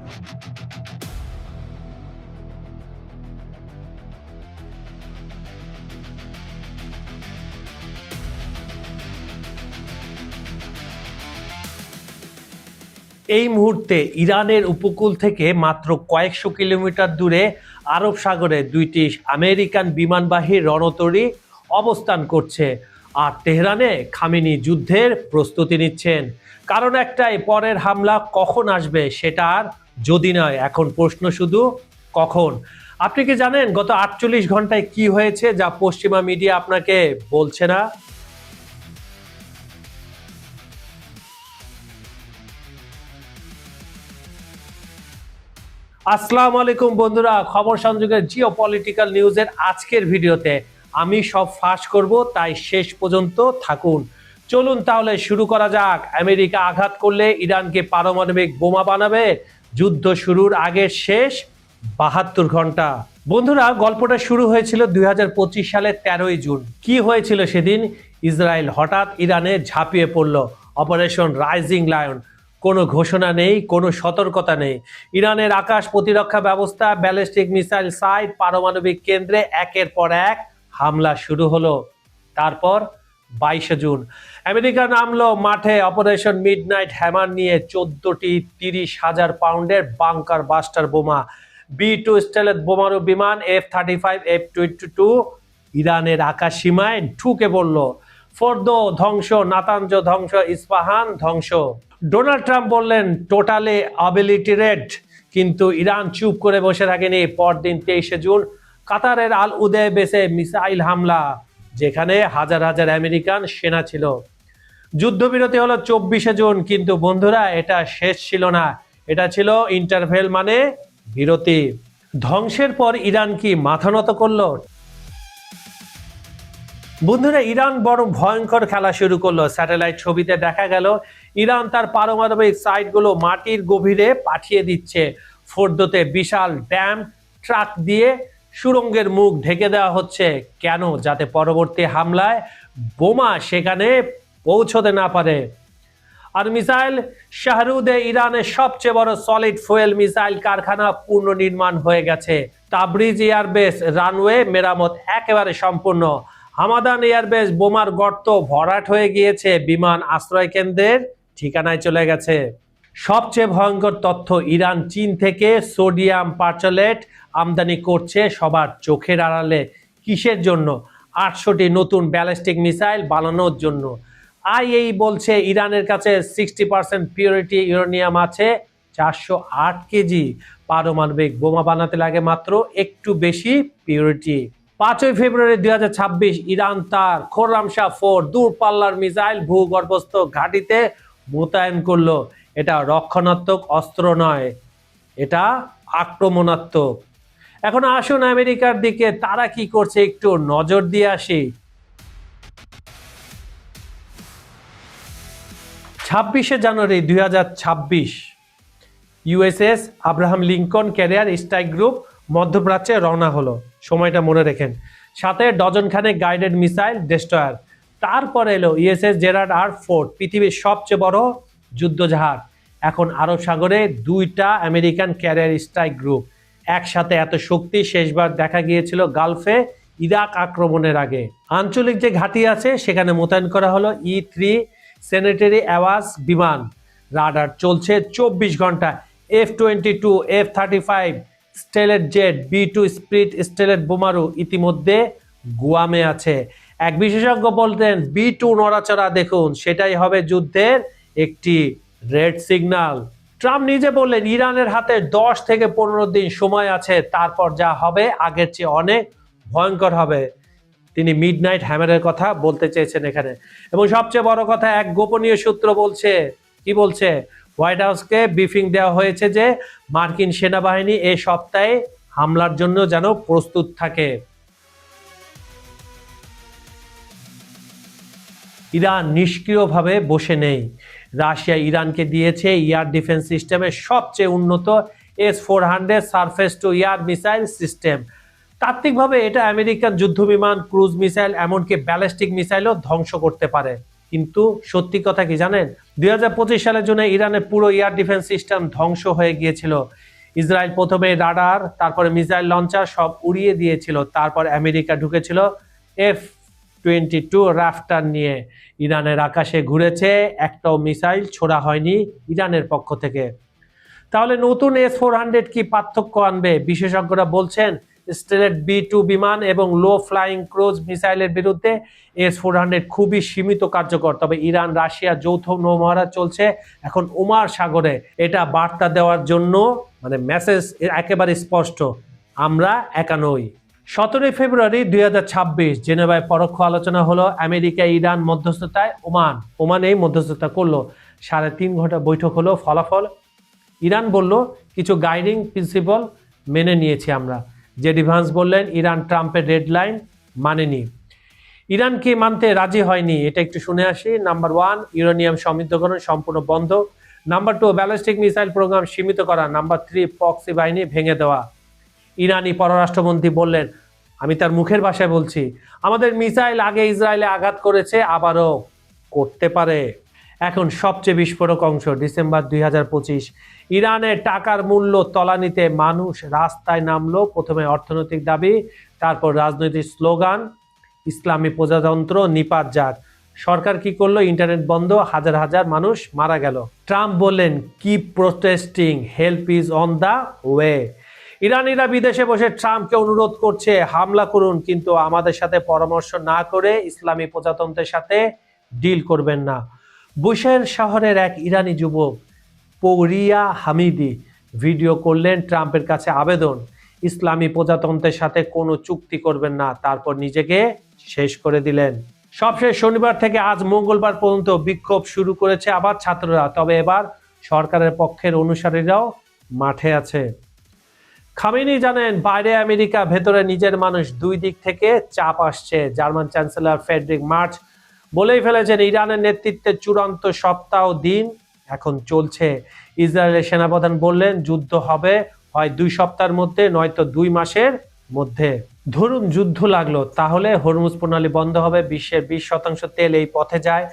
এই মুহূর্তে ইরানের উপকূল থেকে মাত্র কয়েকশো কিলোমিটার দূরে আরব সাগরে দুইটি আমেরিকান বিমানবাহী রণতরী অবস্থান করছে, আর তেহরানে খামেনি যুদ্ধের প্রস্তুতি নিচ্ছেন। কারণ একটাই, পরের হামলা কখন আসবে সেটা আর যদি নয়, এখন প্রশ্ন শুধু কখন। আপনি কি জানেন গত 48 ঘন্টায় কি হয়েছে যা পশ্চিমা মিডিয়া আপনাকে বলছে না? আসসালামু আলাইকুম বন্ধুরা, খবর সংযোগের জিওপলিটিক্যাল নিউজের আজকের ভিডিওতে আমি সব ফাঁস করব, তাই শেষ পর্যন্ত থাকুন। চলুন তাহলে শুরু করা যাক। আমেরিকা আঘাত করলে ইরানকে পারমাণবিক বোমা বানাবে, যুদ্ধ শুরুর আগের শেষ 72 ঘন্টা। বন্ধুরা, গল্পটা শুরু হয়েছিল 2025 সালের 13ই জুন। কি হয়েছিল সেদিন? ইসরায়েল হঠাৎ ইরানে ঝাঁপিয়ে পড়ল, অপারেশন রাইজিং লায়ন। কোনো ঘোষণা নেই, কোনো সতর্কতা নেই। ইরানের আকাশ প্রতিরক্ষা ব্যবস্থা, ব্যালিস্টিক মিসাইল সাইট, পারমাণবিক কেন্দ্রে একের পর এক হামলা শুরু হলো। তারপর 22 জুন আমেরিকা নামলো মাঠে অপারেশন মিডনাইট হ্যামার নিয়ে। 14টি 30,000 পাউন্ডের বাংকার বাস্টার বোমা, B2 স্টেলথ বোমারু বিমান, F-35, F-22 ইরানের আকাশ সীমায় ঢুকে পড়ল। ফোর্দো ধ্বংস, নাতাঞ্জ ধ্বংস, ইস্পাহান ধ্বংস। ডোনাল্ড ট্রাম্প বললেন টোটালি অ্যাবিলিটেড, কিন্তু ইরান চুপ করে বসে থাকেনি। পরদিন 23 জুন কাতারের আল উদয় বেসে মিসাইল হামলা, যেখানে হাজার হাজার আমেরিকান সেনা ছিল। যুদ্ধবিরতি হলো 24 জুন, কিন্তু বন্ধুরা এটা শেষ ছিল না, এটা ছিল ইন্টারভেল, মানে বিরতি। ধ্বংসের পর ইরান কি মাথা নত করলো? বন্ধুরা, ইরান বড় ভয়ঙ্কর খেলা শুরু করলো। স্যাটেলাইট ছবিতে দেখা গেল ইরান তার পারমাণবিক সাইটগুলো মাটির গভীরে পাঠিয়ে দিচ্ছে। ফোর্দোতে বিশাল ড্যাম ট্রাক দিয়ে সুড়ঙ্গের মুখ ঢেকে দেওয়া হচ্ছে। কেন? যাতে পরবর্তী হামলায় বোমা সেখানে পৌঁছতে না পারে। আর মিসাইল শাহরুদে ইরানের সবচেয়ে বড় সলিড ফুয়েল মিসাইল কারখানা পুনর্নির্মাণ হয়ে গেছে। তাবরিজ এয়ারবেস রানওয়ে মেরামত একেবারে সম্পূর্ণ। হামাদান এয়ারবেস বোমার গর্ত ভরাট হয়ে গিয়েছে, বিমান আশ্রয় কেন্দ্রের ঠিকানায় চলে গেছে। সবচেয়ে ভয়ঙ্কর তথ্য, ইরান চীন থেকে সোডিয়াম পারচলেট আমদানি করছে সবার চোখের আড়ালে। কিসের জন্য? 800টি নতুন ব্যালিস্টিক মিসাইল বানানোর জন্য। আইএই বলছে ইরানের কাছে 60% পিউরিটি ইউরেনিয়াম আছে। 408 কেজি পারমাণবিক বোমা বানাতে লাগে মাত্র একটু বেশি পিউরিটি। 5 ফেব্রুয়ারি 2026 ইরান তার খোরামশাহ 4 দূরপাল্লার মিসাইল ভূগর্ভস্থ ঘাঁটিতে মোতায়েন করলো। এটা রক্ষণাত্মক অস্ত্র নয়, এটা আক্রমণাত্মক। এখন আসুন আমেরিকার দিকে, তারা কি করছে একটু নজর দিয়ে আসি। 26 জানুয়ারি 2026 USS Abraham Lincoln career strike group মধ্যপ্রাচ্যে রওনা হলো। সময়টা মনে রেখেন। সাথে ডজনখানেক গাইডেড মিসাইল ডেস্ট্রয়ার। তারপরে এলো ইউএসএস জেরার্ড আর ফোর্ড, পৃথিবীর সবচেয়ে বড় যুদ্ধজাহাজ। এখন আরব সাগরে 2টা আমেরিকান ক্যারিয়ার স্ট্রাইক গ্রুপ একসাথে। এত শক্তি শেষবার দেখা গিয়েছিল গালফে ইরাক আক্রমণের আগে। আঞ্চলিক যে ঘাঁটি আছে সেখানে মোতায়েন করা হলো E-3 সেনেটারি অ্যাওয়াজ বিমান। রাডার চলছে 24 ঘন্টা। F-22, F-35 stealth jet, B2 spirit stealth বোমারু ইতিমধ্যে গুয়ামে আছে। এক বিশেষজ্ঞ বলতেন B2 নড়াচড়া দেখুন, সেটাই হবে যুদ্ধের একটি রেড সিগন্যাল। ট্রাম্প নিজে বললেন ইরানের হাতে 10 থেকে 15 দিন সময় আছে, তারপর যা হবে আগের চেয়ে অনেক ভয়ঙ্কর হবে। তিনি মিডনাইট হ্যামারের কথা বলতে চেয়েছেন এখানে। এবং সবচেয়ে বড় কথা, এক গোপনীয় সূত্র বলছে, কি বলছে? হোয়াইট হাউসকে ব্রিফিং দেওয়া হয়েছে যে মার্কিন সেনাবাহিনী এই সপ্তাহে হামলার জন্য যেন প্রস্তুত থাকে। ইরান নিষ্ক্রিয়ভাবে বসে নেই। রাশিয়া ইরানকে দিয়েছে এয়ার ডিফেন্স সিস্টেমের সবচেয়ে উন্নত S-400 surface two air missile system. তাত্ত্বিকভাবে এটা আমেরিকান যুদ্ধবিমান, ক্রুজ মিসাইল, এমনকি ব্যালিস্টিক মিসাইলও ধ্বংস করতে পারে। কিন্তু সত্যি কথা কি জানেন, 2025 সালের জন্য ইরানের পুরো এয়ার ডিফেন্স সিস্টেম ধ্বংস হয়ে গিয়েছিল। ইসরায়েল প্রথমে রাডার, তারপরে মিসাইল লঞ্চার সব উড়িয়ে দিয়েছিল। তারপর আমেরিকা ঢুকেছিল F-22 রাফটার নিয়ে। ইরানের আকাশে ঘুরেছে, একটাও মিসাইল ছোড়া হয়নি ইরানের পক্ষ থেকে। তাহলে নতুন S-400 কি পার্থক্য আনবে? বিশেষজ্ঞরা বলছেন স্টেলেট B-2 বিমান এবং লো ফ্লাইং ক্রুজ মিসাইলের বিরুদ্ধে S-400 খুবই সীমিত কার্যকর। তবে ইরান রাশিয়া যৌথ নৌমহারা চলছে এখন ওমান সাগরে। এটা বার্তা দেওয়ার জন্য, মানে মেসেজ একেবারে স্পষ্ট, আমরা একা নই। 17 ফেব্রুয়ারি 2026 জেনেভায় পরোক্ষ আলোচনা হলো আমেরিকা ইরান মধ্যস্থতায়। ওমান এই মধ্যস্থতা করলো। 3.5 ঘন্টা বৈঠক হলো। ফলাফল, ইরান বলল কিছু গাইডিং প্রিন্সিপাল মেনে নিয়েছি আমরা। জেডি ভান্স বললেন ইরান ট্রাম্পের রেড লাইন মানেনি। ইরান কি মানতে রাজি হয়নি? এটা একটু শুনে আসি। নাম্বার 1, ইউরেনিয়াম সমৃদ্ধকরণ সম্পূর্ণ বন্ধ। নাম্বার 2, ব্যালিস্টিক মিসাইল প্রোগ্রাম সীমিত করা। নাম্বার 3, প্রক্সি বাহিনী ভেঙে দেওয়া। ইরানি পররাষ্ট্রমন্ত্রী বললেন, আমি তার মুখের ভাষায় বলছি, আমাদের মিসাইল আগে ইসরায়েলে আঘাত করেছে, আবারও করতে পারে। এখন সবচেয়ে বিস্ফোরক অংশ, ডিসেম্বর 2025 ইরানের টাকার মূল্য তলানিতে মানুষ রাস্তায় নামলো। প্রথমে অর্থনৈতিক দাবি, তারপর রাজনৈতিক স্লোগান, ইসলামী প্রজাতন্ত্র নিপাত যাক। সরকার কি করলো? ইন্টারনেট বন্ধ, হাজার হাজার মানুষ মারা গেল। ট্রাম্প বললেন keep protesting, help is on the way. ইরানিরা বিদেশে বসে ট্রাম্পকে অনুরোধ করছে হামলা করুন, কিন্তু আমাদের সাথে পরামর্শ না করে ইসলামী প্রজাতন্ত্রের সাথে ডিল করবেন না। বুশের শহরের এক ইরানি যুবক পরিয়া হামিদি ভিডিও করলেন ট্রাম্পের কাছে আবেদন, ইসলামী প্রজাতন্ত্রের সাথে কোনো চুক্তি করবেন না। তারপর নিজেকে শেষ করে দিলেন। সবশেষ শনিবার থেকে আজ মঙ্গলবার পর্যন্ত বিক্ষোভ শুরু করেছে আবার ছাত্ররা। তবে এবার সরকারের পক্ষের অনুসারীরাও মাঠে আছে। খামেনি জানেন বাইরে আমেরিকা, ভেতরে নিজের মানুষ, দুই দিক থেকে চাপ আসছে। জার্মান চ্যান্সেলর ফ্রেডরিক মার্চ বলেই ফেলেছেন ইরানের নেতৃত্বে চূড়ান্ত সপ্তাহ দিন এখন চলছে। ইসরায়েলের সেনাপ্রধান বললেন যুদ্ধ হবে হয় 2 সপ্তাহের মধ্যে, নয়তো 2 মাসের মধ্যে। ধরুন যুদ্ধ লাগলো, তাহলে হরমুজ প্রণালী বন্ধ হবে। বিশ্বের 20% তেল এই পথে যায়।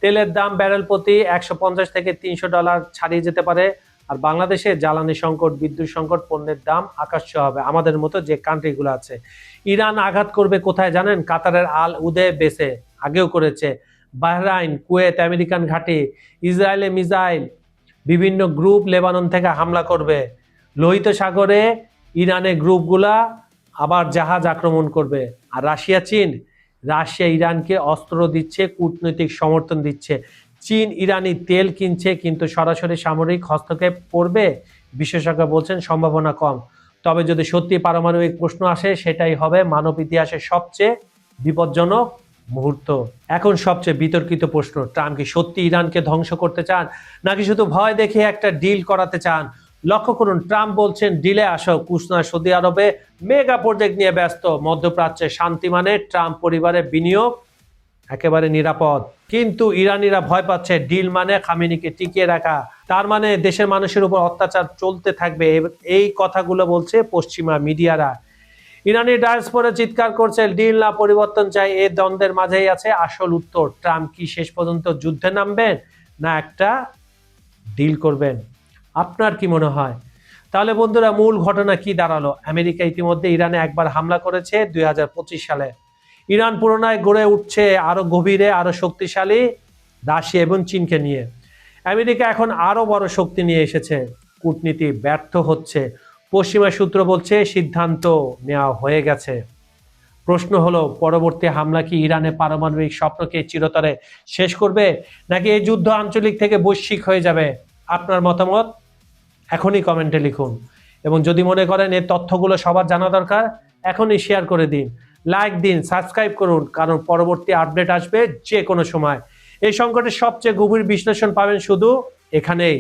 তেলের দাম ব্যারেল প্রতি $150 থেকে $300 ছাড়িয়ে যেতে পারে। আর বাংলাদেশে জ্বালানি সংকট, বিদ্যুৎ সংকট, পণ্যের দাম আকাশ ছোঁয়া হবে, আমাদের মতো যে কান্ট্রিগুলো আছে। ইরান আঘাত করবে কোথায় জানেন? কাতারের আল উদে বেসে আগেও করেছে, বাহরাইন, কুয়েত, আমেরিকান ঘাঁটি। ইসরায়েলে মিসাইল, বিভিন্ন গ্রুপ লেবানন থেকে হামলা করবে। লোহিত সাগরে ইরানের গ্রুপগুলা আবার জাহাজ আক্রমণ করবে। আর রাশিয়া ইরানকে অস্ত্র দিচ্ছে, কূটনৈতিক সমর্থন দিচ্ছে। চীন ইরানি তেল কিনছে, কিন্তু সরাসরি সামরিক হস্তক্ষেপ করবে বিশেষজ্ঞ বলছেন সম্ভাবনা কম। তবে যদি সত্যি পারমাণবিক প্রশ্ন আসে, সেটাই হবে মানব ইতিহাসের সবচেয়ে বিপজ্জনক মুহূর্ত। এখন সবচেয়ে বিতর্কিত প্রশ্ন, ট্রাম্প কি সত্যি ইরানকে ধ্বংস করতে চান, নাকি শুধু ভয় দেখে একটা ডিল করাতে চান? লক্ষ্য করুন, ট্রাম্প বলছেন ডিলে আসো। কুশনা সৌদি আরবে মেগা প্রজেক্ট নিয়ে ব্যস্ত। মধ্যপ্রাচ্যে শান্তি মানে ট্রাম্প পরিবারের বিনিয়োগ একেবারে নিরাপদ। কিন্তু ইরানিরা ভয় পাচ্ছে, ডিল মানে খামেনিকে টিকিয়ে রাখা, তার মানে দেশের মানুষের উপর অত্যাচার চলতে থাকবে। এই কথাগুলো বলছে পশ্চিমা মিডিয়ারা। ইরানি ডায়াসপোরা চিৎকার করছে ডিল না পরিবর্তন চাই। এই দ্বন্দ্বের মাঝেই আছে আসল উত্তর। ট্রাম্প কি শেষ পর্যন্ত যুদ্ধে নামবেন, না একটা ডিল করবেন? আপনার কি মনে হয়? তাহলে বন্ধুরা, মূল ঘটনা কি দাঁড়ালো? আমেরিকা ইতিমধ্যে ইরানে একবার হামলা করেছে 2025 সালে। ইরান পুনরায় গড়ে উঠছে আরো গভীরে, আরো শক্তিশালী, রাশিয়া এবং চীনকে নিয়ে। আমেরিকা এখন আরো বড় শক্তি নিয়ে এসেছে। কূটনীতি ব্যর্থ হচ্ছে। পশ্চিমা সূত্র বলছে সিদ্ধান্ত নেওয়া হয়ে গেছে। প্রশ্ন হলো, পরবর্তী হামলা কি ইরানের পারমাণবিক স্বপ্নকে চিরতরে শেষ করবে, নাকি এই যুদ্ধ আঞ্চলিক থেকে বৈশ্বিক হয়ে যাবে? আপনার মতামত এখনই কমেন্টে লিখুন। এবং যদি মনে করেন এই তথ্যগুলো সবার জানা দরকার, এখনই শেয়ার করে দিন, লাইক দিন, সাবস্ক্রাইব করুন, কারণ পরবর্তী আপডেট আসবে যে কোনো সময়। এই সংকটের সবচেয়ে গভীর বিশ্লেষণ পাবেন শুধু এখানেই।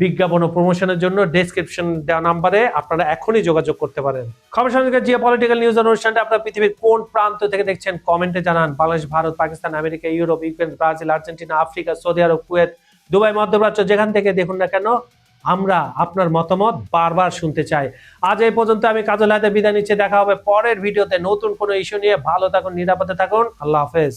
বিজ্ঞাপন ও প্রমোশনের জন্য ডেসক্রিপশন দেওয়া নাম্বারে আপনারা এখনই যোগাযোগ করতে পারেন। খবর সংযোগের জিওপলিটিক্যাল নিউজ অনুষ্ঠানটা আপনারা পৃথিবীর কোন প্রান্ত থেকে দেখছেন কমেন্টে জানান। Bangladesh, Bharat, Pakistan, America, Europe, Ukraine, Brazil, Argentina, Africa, Saudi Arab, Kuwait, Dubai, মধ্যপ্রাচ্য, যেখান থেকে দেখুন না কেন, আমরা আপনার মতামত বারবার শুনতে চাই। আজ এই পর্যন্ত। আমি কাজল হায়দার বিদায় নিচ্ছি। দেখা হবে পরের ভিডিওতে নতুন কোনো ইস্যু নিয়ে। ভালো থাকুন, নিরাপদে থাকুন। আল্লাহ হাফেজ।